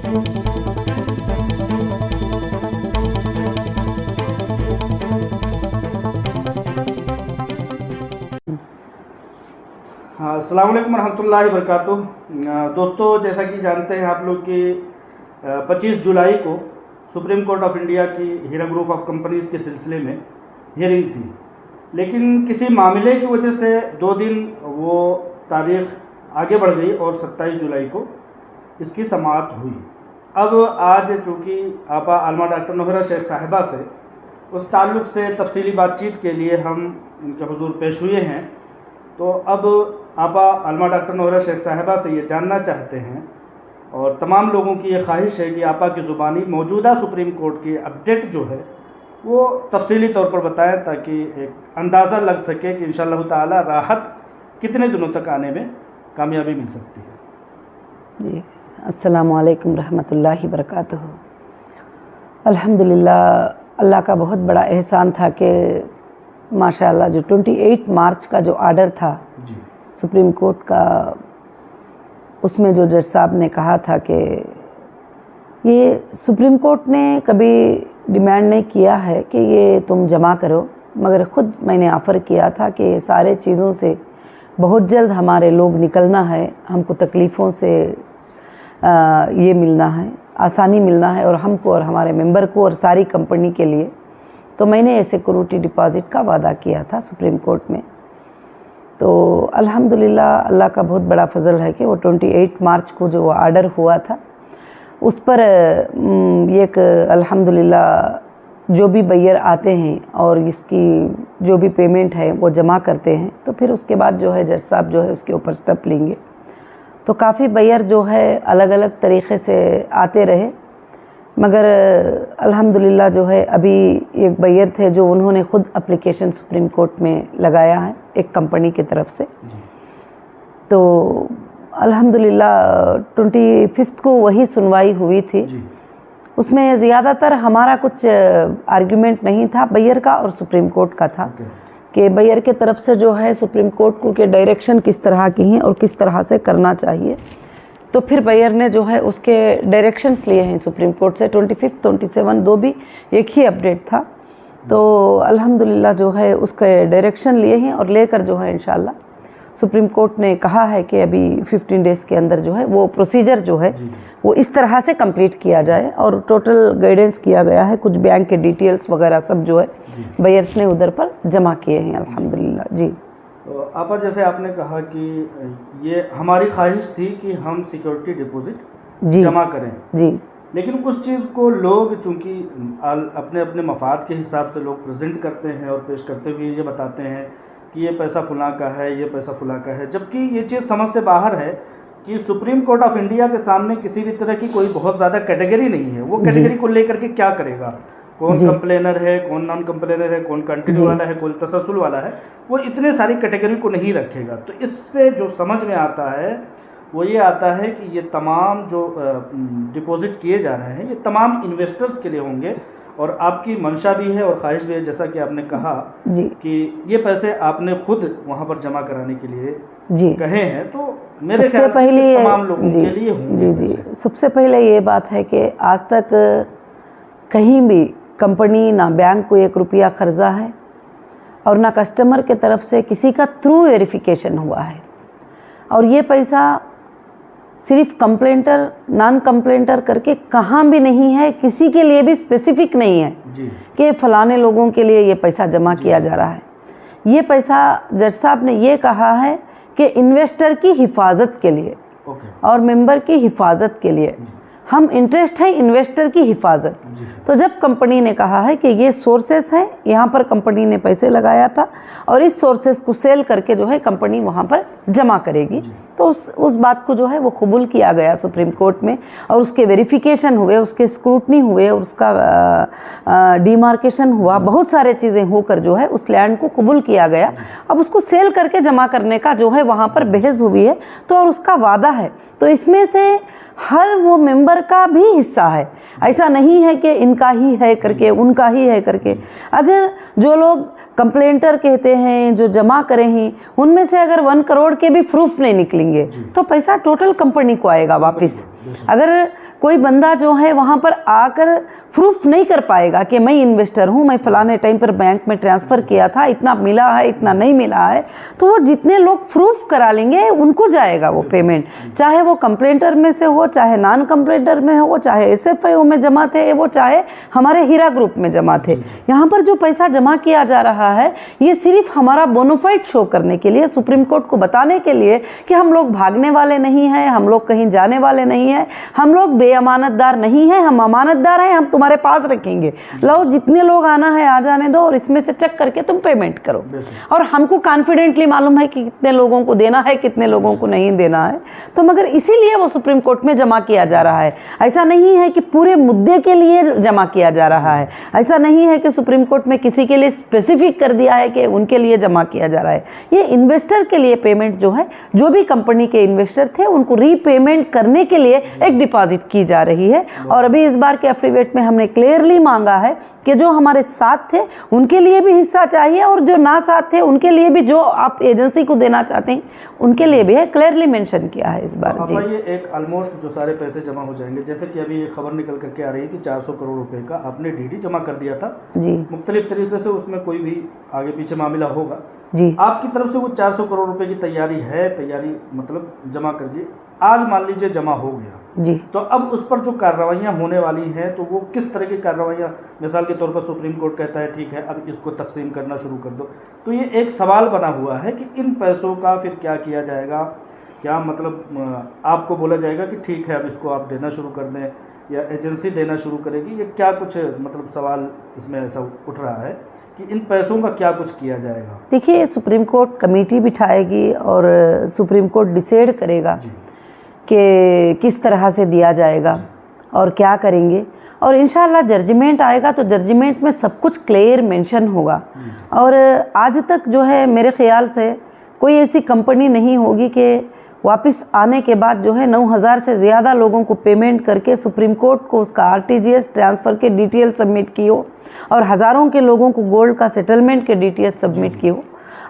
हाँ, अस्सलाम वालेकुम रहमतुल्लाहि वबरकातुह। दोस्तों, जैसा कि जानते हैं आप लोग कि 25 जुलाई को सुप्रीम कोर्ट ऑफ इंडिया की हीरा ग्रुप ऑफ कंपनीज़ के सिलसिले में हियरिंग थी, लेकिन किसी मामले की वजह से 2 दिन वो तारीख़ आगे बढ़ गई और 27 जुलाई को इसकी समाअत हुई। अब आज चूँकि आपा आलमा डॉक्टर नोहरा शेख साहिबा से उस ताल्लुक़ से तफसीली बातचीत के लिए हम इनके हुजूर पेश हुए हैं, तो अब आपा आलमा डॉक्टर नोहरा शेख साहिबा से ये जानना चाहते हैं और तमाम लोगों की ये ख्वाहिश है कि आपा की ज़ुबानी मौजूदा सुप्रीम कोर्ट की अपडेट जो है वो तफसीली तौर पर बताएं, ताकि एक अंदाज़ा लग सके कि इंशाअल्लाह ताला राहत कितने दिनों तक आने में कामयाबी मिल सकती है। जी, अस्सलामु अलैकुम रहमतुल्लाहि बरकातुहू। अल्हम्दुलिल्लाह, अल्लाह का बहुत बड़ा एहसान था कि माशाअल्लाह जो 28 मार्च का जो आर्डर था जी, सुप्रीम कोर्ट का, उसमें जो जज साहब ने कहा था कि ये सुप्रीम कोर्ट ने कभी डिमांड नहीं किया है कि ये तुम जमा करो, मगर ख़ुद मैंने ऑफ़र किया था कि ये सारे चीज़ों से बहुत जल्द हमारे लोग निकलना है, हमको तकलीफ़ों से ये मिलना है, आसानी मिलना है, और हमको और हमारे मेंबर को और सारी कंपनी के लिए। तो मैंने सिक्योरिटी डिपॉज़िट का वादा किया था सुप्रीम कोर्ट में। तो अल्हम्दुलिल्लाह, अल्लाह का बहुत बड़ा फ़ज़ल है कि वो 28 मार्च को जो आर्डर हुआ था उस पर एक अल्हम्दुलिल्लाह जो भी बायर आते हैं और इसकी जो भी पेमेंट है वो जमा करते हैं, तो फिर उसके बाद जो है जज साहब जो है उसके ऊपर स्टेप लेंगे। तो काफ़ी बायर जो है अलग अलग तरीक़े से आते रहे, मगर अल्हम्दुलिल्लाह जो है अभी एक बायर थे जो उन्होंने ख़ुद एप्लीकेशन सुप्रीम कोर्ट में लगाया है एक कंपनी की तरफ से। तो अल्हम्दुलिल्लाह 25 को वही सुनवाई हुई थी। उसमें ज़्यादातर हमारा कुछ आर्ग्यूमेंट नहीं था, बायर का और सुप्रीम कोर्ट का था कि बायर के तरफ से जो है सुप्रीम कोर्ट को कि डायरेक्शन किस तरह की हैं और किस तरह से करना चाहिए। तो फिर बायर ने जो है उसके डायरेक्शंस लिए हैं सुप्रीम कोर्ट से। 25, 27 दो भी एक ही अपडेट था। तो अल्हम्दुलिल्लाह जो है उसके डायरेक्शन लिए हैं और लेकर जो है इंशाअल्लाह सुप्रीम कोर्ट ने कहा है कि अभी 15 डेज़ के अंदर जो है वो प्रोसीजर जो है वो इस तरह से कंप्लीट किया जाए, और टोटल गाइडेंस किया गया है। कुछ बैंक के डिटेल्स वगैरह सब जो है बायर्स ने उधर पर जमा किए हैं अल्हम्दुलिल्लाह। जी, तो आपा जैसे आपने कहा कि ये हमारी ख्वाहिश थी कि हम सिक्योरिटी डिपॉजिट जमा करें जी, लेकिन उस चीज़ को लोग चूँकि अपने अपने मफाद के हिसाब से लोग प्रेजेंट करते हैं और पेश करते हुए ये बताते हैं कि ये पैसा फ़लाँ का है, ये पैसा फ़लाँ का है, जबकि ये चीज़ समझ से बाहर है कि सुप्रीम कोर्ट ऑफ इंडिया के सामने किसी भी तरह की कोई बहुत ज़्यादा कैटेगरी नहीं है। वो कैटेगरी को लेकर के क्या करेगा, कौन कंप्लेनर है, कौन नॉन कंप्लेनर है, कौन कंटिन्यू वाला है, कौन तसलसल वाला है, वो इतने सारी कैटेगरी को नहीं रखेगा। तो इससे जो समझ में आता है वो ये आता है कि ये तमाम जो डिपॉजिट किए जा रहे हैं ये तमाम इन्वेस्टर्स के लिए होंगे, और आपकी मंशा भी है और ख्वाहिश भी है, जैसा कि आपने कहा कि ये पैसे आपने खुद वहाँ पर जमा कराने के लिए कहे हैं। तो मेरे ख्याल से तमाम लोगों के लिए होंगे। जी, सबसे पहले ये बात है कि आज तक कहीं भी कंपनी ना बैंक को 1 रुपया कर्जा है और ना कस्टमर के तरफ से किसी का थ्रू वेरिफिकेशन हुआ है, और ये पैसा सिर्फ कंप्लेंटर नॉन कंप्लेंटर करके कहाँ भी नहीं है, किसी के लिए भी स्पेसिफिक नहीं है कि फ़लाने लोगों के लिए ये पैसा जमा किया जा रहा है। ये पैसा जज साहब ने ये कहा है कि इन्वेस्टर की हिफाजत के लिए और मेंबर की हिफाजत के लिए, हम इंटरेस्ट है इन्वेस्टर की हिफाजत। तो जब कंपनी ने कहा है कि ये सोर्सेस हैं, यहाँ पर कंपनी ने पैसे लगाया था और इस सोर्सेस को सेल करके जो है कंपनी वहाँ पर जमा करेगी, तो उस बात को जो है वो कबूल किया गया सुप्रीम कोर्ट में, और उसके वेरिफिकेशन हुए, उसके स्क्रूटनी हुए, और उसका डिमार्केशन हुआ, बहुत सारे चीज़ें होकर जो है उस लैंड को कबूल किया गया। अब उसको सेल करके जमा करने का जो है वहाँ पर बहस हुई है, तो और उसका वादा है। तो इसमें से हर वो मेंबर का भी हिस्सा है, ऐसा नहीं है कि इनका ही है करके उनका ही है करके। अगर जो लोग कंप्लेंटर कहते हैं जो जमा करे हैं, उनमें से अगर 1 करोड़ के भी प्रूफ नहीं निकलेंगे तो पैसा टोटल कंपनी को आएगा वापस। अगर कोई बंदा जो है वहाँ पर आकर प्रूफ नहीं कर पाएगा कि मैं इन्वेस्टर हूँ, मैं फ़लाने टाइम पर बैंक में ट्रांसफ़र किया था, इतना मिला है, इतना नहीं मिला है, तो वो जितने लोग प्रूफ करा लेंगे उनको जाएगा वो पेमेंट, चाहे वो कंप्लेंटर में से हो, चाहे नॉन कंप्लेंटर में हो, चाहे SFIO में जमा थे वो, चाहे हमारे हीरा ग्रुप में जमा थे। यहाँ पर जो पैसा जमा किया जा रहा है ये सिर्फ हमारा बोनोफाइड शो करने के लिए, सुप्रीम कोर्ट को बताने के लिए कि हम लोग भागने वाले नहीं हैं, हम लोग कहीं जाने वाले नहीं हैं, हम लोग बेअमानतदार नहीं हैं, हम अमानतदार हैं, हम तुम्हारे पास रखेंगे, लो जितने लोग आना है आ जाने दो और इसमें से चेक करके तुम पेमेंट करो। और हमको कॉन्फिडेंटली मालूम है कि कितने लोगों को देना है, कितने लोगों को नहीं देना है, तो मगर इसीलिए वो सुप्रीम कोर्ट में जमा किया जा रहा है। ऐसा नहीं है कि पूरे मुद्दे के लिए जमा किया जा रहा है, ऐसा नहीं है कि सुप्रीम कोर्ट में किसी के लिए स्पेसिफिक कर दिया है कि उनके लिए जमा किया जा रहा है। ये इन्वेस्टर के लिए पेमेंट जो है, जो भी कंपनी के इन्वेस्टर थे उनको रीपेमेंट करने के लिए एक डिपॉजिट की जा रही है। और अभी इस बार के एफिडेविट में हमने क्लियरली मांगा है कि जो हमारे साथ थे उनके लिए भी हिस्सा चाहिए और जो ना साथ थे उनके लिए भी, जो आप एजेंसी को देना चाहते हैं उनके लिए भी है, क्लियरली मेंशन किया है इस बार। जी, ये एक ऑलमोस्ट जो सारे पैसे जमा हो जाएंगे, जैसे कि अभी ये खबर निकल करके आ रही है कि 400 करोड़ रुपए का आपने DD जमा कर दिया था जी, मुख्तलिफ तरीके से, उसमें कोई भी आगे पीछे मामला होगा जी, आपकी तरफ से वो 400 करोड़ रुपए की तैयारी है, तैयारी मतलब जमा कर दिए, आज मान लीजिए जमा हो गया जी, तो अब उस पर जो कार्रवाइयाँ होने वाली हैं तो वो किस तरह की कार्रवाइयाँ, मिसाल के तौर पर सुप्रीम कोर्ट कहता है ठीक है अब इसको तकसीम करना शुरू कर दो, तो ये एक सवाल बना हुआ है कि इन पैसों का फिर क्या किया जाएगा, क्या मतलब आपको बोला जाएगा कि ठीक है अब इसको आप देना शुरू कर दें या एजेंसी देना शुरू करेगी, ये क्या कुछ मतलब सवाल इसमें ऐसा उठ रहा है कि इन पैसों का क्या कुछ किया जाएगा? देखिए, सुप्रीम कोर्ट कमेटी बिठाएगी और सुप्रीम कोर्ट डिसाइड करेगा कि किस तरह से दिया जाएगा और क्या करेंगे, और इंशाल्लाह जजमेंट आएगा तो जजमेंट में सब कुछ क्लियर मेंशन होगा। और आज तक जो है मेरे ख्याल से कोई ऐसी कंपनी नहीं होगी कि वापस आने के बाद जो है 9,000 से ज़्यादा लोगों को पेमेंट करके सुप्रीम कोर्ट को उसका RTGS ट्रांसफ़र के डिटेल सबमिट की हो और हज़ारों के लोगों को गोल्ड का सेटलमेंट के डिटेल्स सबमिट की हो।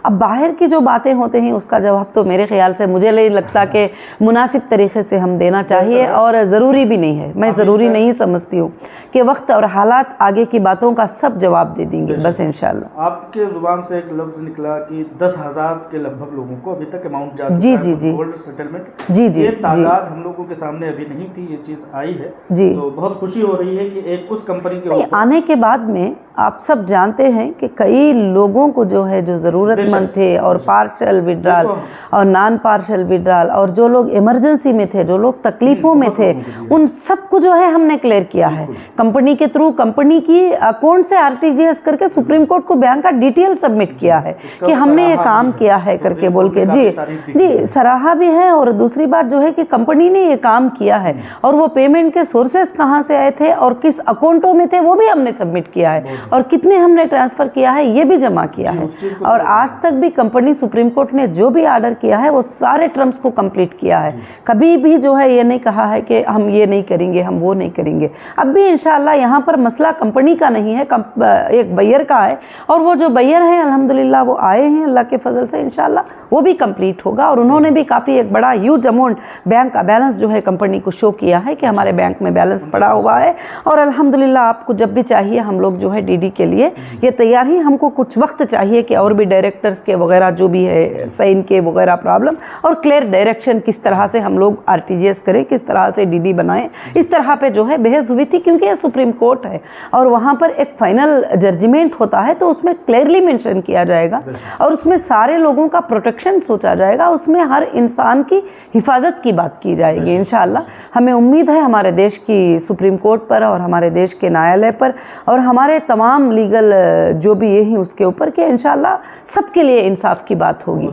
अब बाहर की जो बातें होते हैं उसका जवाब तो मेरे ख्याल से मुझे नहीं लगता कि मुनासिब तरीक़े से हम देना चाहिए और ज़रूरी भी नहीं है। मैं ज़रूरी नहीं समझती हूँ कि वक्त और हालात आगे की बातों का सब जवाब दे देंगे बस इंशाल्लाह। आपके ज़ुबान से एक लफ्ज़ निकला कि 10,000 के लगभग लोगों को अभी तक अमाउंट जा चुका जी है जी जी गोल्ड सेटलमेंट। जी जी, ये तादाद हम लोगों के सामने अभी नहीं थी, ये चीज़ आई है जी, तो बहुत खुशी हो रही है कि एक उस कंपनी के आने के बाद में आप सब जानते हैं कि कई लोगों को जो है जो ज़रूरतमंद थे और पार्शल विड्रॉल और नॉन पार्शल विड्रॉल और जो लोग इमरजेंसी में थे, जो लोग तकलीफ़ों में थे, उन सबको जो है हमने क्लियर किया है कंपनी के थ्रू। कंपनी की अकाउंट से RTGS करके सुप्रीम कोर्ट को बैंक का डिटेल सबमिट किया है कि हमने ये काम किया है करके बोल के। जी जी, सराहा भी है। और दूसरी बात जो है कि कंपनी ने ये काम किया है और वो पेमेंट के सोर्सेस कहाँ से आए थे और किस अकाउंटों में थे वो भी हमने सबमिट किया है और कितने हमने ट्रांसफ़र किया है ये भी जमा किया है। और आज तक भी कंपनी सुप्रीम कोर्ट ने जो भी ऑर्डर किया है वो सारे टर्म्स को कंप्लीट किया है। कभी भी जो है ये नहीं कहा है कि हम ये नहीं करेंगे, हम वो नहीं करेंगे। अब भी इंशाल्लाह यहाँ पर मसला कंपनी का नहीं है, एक बैयर का है और वो जो बैयर हैं अल्हम्दुलिल्लाह वो आए हैं अल्लाह के फजल से, इंशाल्लाह वो भी कंप्लीट होगा। और उन्होंने भी काफ़ी एक बड़ा ह्यूज अमाउंट बैंक का बैलेंस जो है कंपनी को शो किया है कि हमारे बैंक में बैलेंस पड़ा हुआ है। और अल्हम्दुलिल्लाह आपको जब भी चाहिए हम लोग जो है DD के लिए ये तैयार ही, हमको कुछ वक्त चाहिए कि और भी डायरेक्टर्स के वगैरह जो भी है साइन के वगैरह प्रॉब्लम और क्लियर डायरेक्शन किस तरह से हम लोग RTGS करें, किस तरह से DD बनाएं, इस तरह पे जो है बहस हुई थी क्योंकि ये सुप्रीम कोर्ट है और वहाँ पर एक फाइनल जजमेंट होता है तो उसमें क्लियरली मेंशन किया जाएगा और उसमें सारे लोगों का प्रोटेक्शन सोचा जाएगा, उसमें हर इंसान की हिफाजत की बात की जाएगी इंशाल्लाह। हमें उम्मीद है हमारे देश की सुप्रीम कोर्ट पर और हमारे देश के न्यायालय पर और हमारे तमाम लीगल जो भी ये हैं उसके ऊपर कि इंशाल्लाह सबके लिए इंसाफ की बात होगी।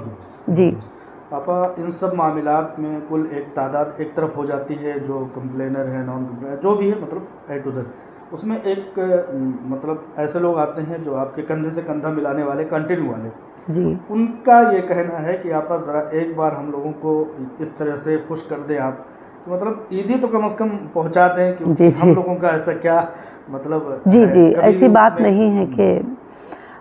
जी पापा, इन सब मामलात में कुल एक तादाद एक तरफ हो जाती है, जो कंप्लेनर है, नॉन कंप्लेनर जो भी है, मतलब A to Z, उसमें एक मतलब ऐसे लोग आते हैं जो आपके कंधे से कंधा मिलाने वाले, कंटिन्यू वाले जी, उनका ये कहना है कि आप ज़रा एक बार हम लोगों को इस तरह से खुश कर दें आप, तो मतलब ईदी तो कम से कम पहुंचा दें कि जी, हम लोगों का ऐसा क्या मतलब जी जी, ऐसी बात नहीं है कि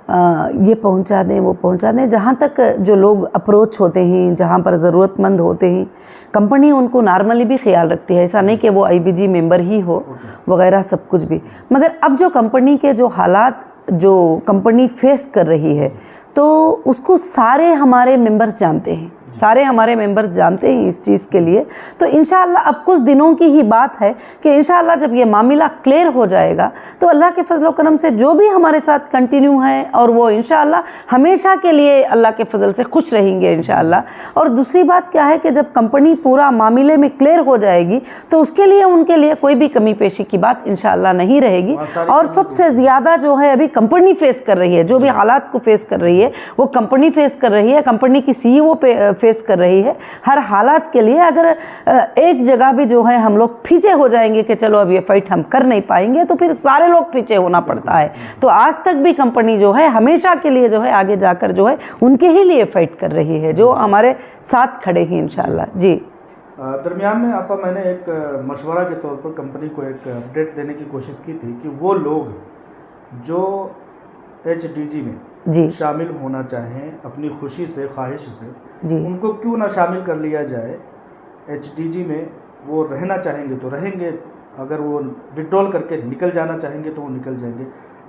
ये पहुंचा दें वो पहुंचा दें। जहाँ तक जो लोग अप्रोच होते हैं, जहाँ पर ज़रूरतमंद होते हैं, कंपनी उनको नॉर्मली भी ख्याल रखती है। ऐसा नहीं कि वो IBG मेंबर ही हो वगैरह सब कुछ भी। मगर अब जो कंपनी के जो हालात जो कंपनी फेस कर रही है, तो उसको सारे हमारे मेंबर्स जानते हैं, सारे हमारे मेंबर्स जानते हैं इस चीज़ के लिए। तो इंशाअल्लाह अब कुछ दिनों की ही बात है कि इंशाअल्लाह जब ये मामला क्लियर हो जाएगा तो अल्लाह के फजल व करम से जो भी हमारे साथ कंटिन्यू है, और वो इंशाअल्लाह हमेशा के लिए अल्लाह के फजल से खुश रहेंगे इंशाअल्लाह। और दूसरी बात क्या है कि जब कंपनी पूरा मामले में क्लियर हो जाएगी तो उसके लिए उनके लिए कोई भी कमी पेशी की बात इंशाअल्लाह नहीं रहेगी। और सबसे ज़्यादा जो है अभी कंपनी फेस कर रही है, जो भी हालात को फेस कर रही है वो कंपनी फेस कर रही है, कंपनी की CEO पे फेस कर रही है। हर हालात के लिए अगर एक जगह भी जो है हम लोग पीछे हो जाएंगे कि चलो अब ये फाइट हम कर नहीं पाएंगे, तो फिर सारे लोग पीछे होना पड़ता है। तो आज तक भी कंपनी जो है हमेशा के लिए जो है आगे जाकर जो है उनके ही लिए फाइट कर रही है, जो हमारे साथ खड़े हैं इंशाल्लाह। जी, दरमियान में आपका मैंने एक मशवरा के तौर पर कंपनी को एक अपडेट देने की कोशिश की थी कि वो लोग जो HDG में जी, शामिल होना चाहें अपनी खुशी से, ख्वाहिश से, जी, उनको क्यों ना शामिल कर लिया जाए HDG में। वो रहना चाहेंगे तो रहेंगे, अगर वो विड्रॉल करके निकल जाना चाहेंगे तो वो निकल जाएंगे।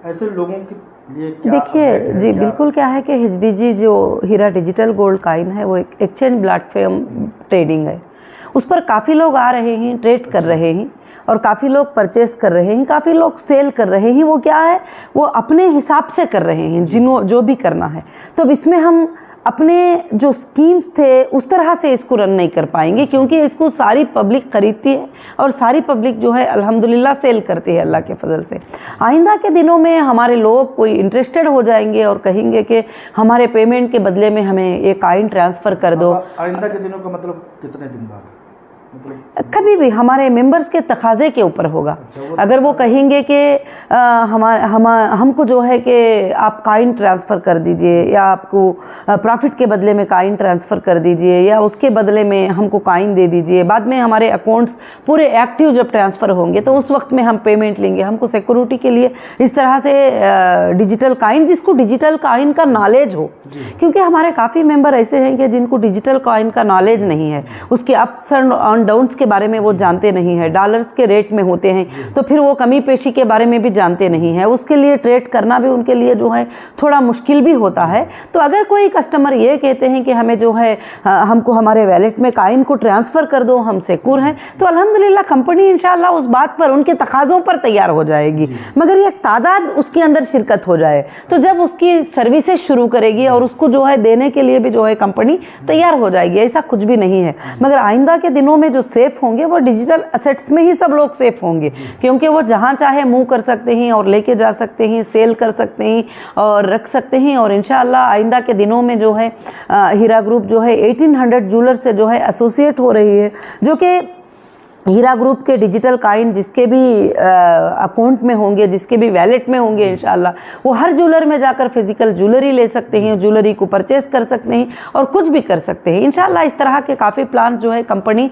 ऐसे लोगों के लिए क्या देखिए अपडेट है, जी, क्या? बिल्कुल क्या है कि HDG जो हीरा डिजिटल गोल्ड कॉइन है वो एक एक्सचेंज प्लेटफॉर्म ट्रेडिंग है। उस पर काफ़ी लोग आ रहे हैं, ट्रेड कर रहे हैं, और काफ़ी लोग परचेस कर रहे हैं, काफ़ी लोग सेल कर रहे हैं। वो क्या है, वो अपने हिसाब से कर रहे हैं, जो भी करना है। तो अब इसमें हम अपने जो स्कीम्स थे उस तरह से इसको रन नहीं कर पाएंगे, क्योंकि इसको सारी पब्लिक ख़रीदती है और सारी पब्लिक जो है अल्हम्दुलिल्लाह सेल करती है अल्लाह के फजल से। आइंदा के दिनों में हमारे लोग कोई इंटरेस्टेड हो जाएंगे और कहेंगे कि हमारे पेमेंट के बदले में हमें ये कॉइन ट्रांसफ़र कर दो। आइंदा के दिनों का मतलब कितने दिन बाद? मतलब कभी भी हमारे मेंबर्स के तकाज़े के ऊपर होगा। अगर वो कहेंगे कि हमको जो है कि आप कॉइन ट्रांसफ़र कर दीजिए, या आपको प्रॉफिट के बदले में कॉइन ट्रांसफ़र कर दीजिए, या उसके बदले में हमको कॉइन दे दीजिए, बाद में हमारे अकाउंट्स पूरे एक्टिव जब ट्रांसफ़र होंगे तो उस वक्त में हम पेमेंट लेंगे। हमको सिक्योरिटी के लिए इस तरह से डिजिटल कॉइन, जिसको डिजिटल कॉइन का नॉलेज हो, क्योंकि हमारे काफ़ी मेंबर ऐसे हैं कि जिनको डिजिटल कॉइन का नॉलेज नहीं है, उसके अप्स एंड डाउन्स के बारे में वो जानते नहीं है, डॉलर्स के रेट में होते हैं तो फिर वो कमी पेशी के बारे में भी जानते नहीं है, उसके लिए ट्रेड करना भी उनके लिए जो है थोड़ा मुश्किल भी होता है। तो अगर कोई कस्टमर ये कहते हैं कि हमें जो है हमको हमारे वैलेट में कॉइन को ट्रांसफ़र कर दो, हम सिक्योर हैं, तो अल्हम्दुलिल्लाह कंपनी इंशाल्लाह उस बात पर, उनके तकाज़ों पर तैयार हो जाएगी। मगर ये तादाद उसके अंदर शिरकत हो जाए, तो जब उसकी सर्विसेज शुरू करेगी और उसको जो है देने के लिए भी जो है कंपनी तैयार हो जाएगी। ऐसा कुछ भी नहीं है। मगर आइंदा के दिनों में जो सेफ़ होंगे वो डिजिटल असेट्स में ही सब लोग सेफ़ होंगे, क्योंकि वो जहाँ चाहे मूव कर सकते हैं और लेके जा सकते हैं, सेल कर सकते हैं और रख सकते हैं। और इंशाअल्लाह आइंदा के दिनों में जो है हीरा ग्रुप जो है 1800 ज्वेलर से जो है एसोसिएट हो रही है, जो कि हीरा ग्रुप के डिजिटल कॉइन जिसके भी अकाउंट में होंगे, जिसके भी वैलेट में होंगे, इंशाल्लाह वो हर ज्वेलर में जाकर फिज़िकल ज्वेलरी ले सकते हैं, ज्वेलरी को परचेस कर सकते हैं और कुछ भी कर सकते हैं। इंशाल्लाह इस तरह के काफ़ी प्लान जो है कंपनी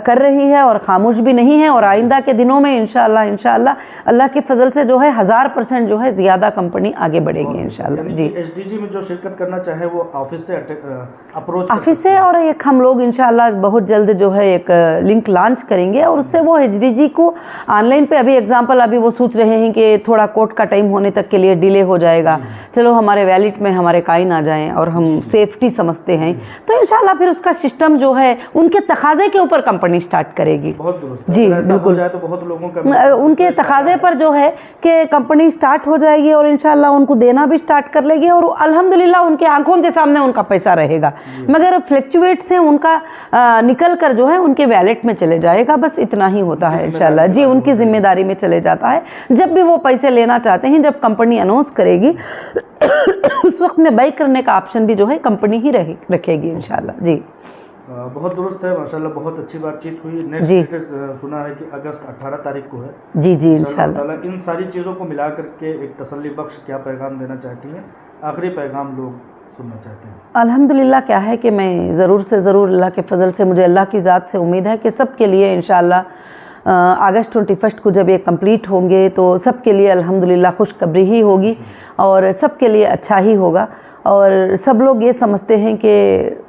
कर रही है और खामोश भी नहीं है। और आइंदा के दिनों में इंशाल्लाह अल्लाह के फजल से जो है 1000% जो है ज़्यादा कंपनी आगे बढ़ेगी इंशाल्लाह। जी, HDG में जो शिरकत करना चाहे वो ऑफिस से अप्रोच ऑफिस से, और एक हम लोग इंशाल्लाह बहुत जल्द जो है एक लिंक लॉन्च करेंगे और उससे वो HDG को ऑनलाइन पे, अभी एग्जांपल अभी वो सोच रहे हैं कि थोड़ा कोर्ट का टाइम होने तक के लिए डिले हो जाएगा, चलो हमारे वैलेट में हमारे कॉइन आ जाएं और हम सेफ्टी समझते हैं, तो इंशाल्लाह फिर उसका सिस्टम जो है उनके तकाज़े के ऊपर कंपनी स्टार्ट करेगी। बहुत दुरुस्त। जी बिल्कुल, तो बहुत लोगों का उनके तकाज़े पर जो है कि कंपनी स्टार्ट हो जाएगी और इंशाल्लाह उनको देना भी स्टार्ट कर लेगी और अल्हम्दुलिल्लाह उनके आंखों के सामने उनका पैसा रहेगा। मगर फ्लक्चुएट से उनका निकल कर जो है उनके वैलेट में चले जाएगा, बस इतना ही होता है इंशाल्लाह। जी, उनकी जिम्मेदारी में चले जाता है। जब भी वो पैसे लेना चाहते हैं, जब कंपनी अनाउंस करेगी उस वक्त में बाई करने का ऑप्शन भी जो है कंपनी ही रखेगी इंशाल्लाह। जी, बहुत दुरुस्त है माशाल्लाह, बहुत अच्छी बातचीत हुई। नेक्स्ट सुना है कि अगस्त 18 तारीख को है। जी जी इंशाल्लाह। इन सारी चीज़ों को मिला करके एक तसल्ली बख्श क्या पैगाम देना चाहती हैं, आखिरी पैगाम लोग सुनना चाहते हैं? अल्हम्दुलिल्लाह क्या है कि मैं ज़रूर से ज़रूर अल्लाह के फ़ज़ल से, मुझे अल्लाह की ज़ात से उम्मीद है कि सब के लिए इंशाल्लाह अगस्त 21 को जब ये कंप्लीट होंगे तो सबके लिए अल्हम्दुलिल्लाह खुशखबरी ही होगी और सबके लिए अच्छा ही होगा। और सब लोग ये समझते हैं कि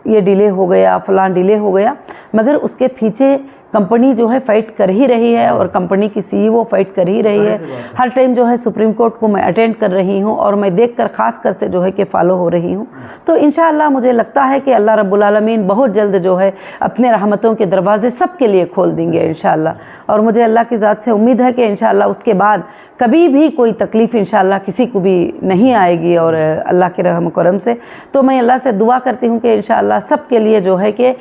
ये डिले हो गया, फ़लाँ डिले हो गया, मगर उसके पीछे कंपनी जो है फ़ाइट कर ही रही है और कंपनी की सीईओ फाइट कर ही रही है। हर टाइम जो है सुप्रीम कोर्ट को मैं अटेंड कर रही हूँ और मैं देखकर ख़ास कर से जो है कि फ़ॉलो हो रही हूँ। तो इंशाअल्लाह मुझे लगता है कि अल्लाह रब्बुल आलमीन बहुत जल्द जो है अपने रहमतों के दरवाज़े सबके लिए खोल देंगे इंशाअल्लाह। और मुझे अल्लाह की ज़ात से उम्मीद है कि इंशाअल्लाह उसके बाद कभी भी कोई तकलीफ़ इंशाअल्लाह किसी को भी नहीं आएगी और अल्लाह के रहम करम से। तो मैं अल्लाह से दुआ करती हूँ कि इंशाअल्लाह सबके लिए जो है कि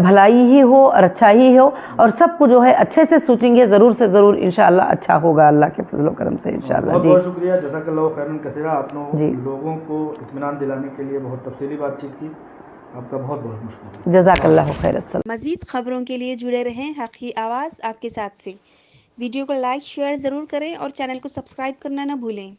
भलाई ही हो और अच्छा ही हो और सबको जो है अच्छे से सोचेंगे ज़रूर से ज़रूर इंशाअल्लाह अच्छा होगा अल्लाह के फजल करम से इंशाअल्लाह। जी बहुत शुक्रिया, जज़ाकल्लाहु खैरन कसीरा। आपने लोगों को इत्मीनान दिलाने के लिए बहुत तफसीली बातचीत की, आपका बहुत बहुत शुक्रिया। जज़ाकल्लाहु खैर। मज़ीद खबरों के लिए जुड़े रहें हक़ की आवाज़ आपके साथ से। वीडियो को लाइक शेयर ज़रूर करें और चैनल को सब्सक्राइब करना ना भूलें।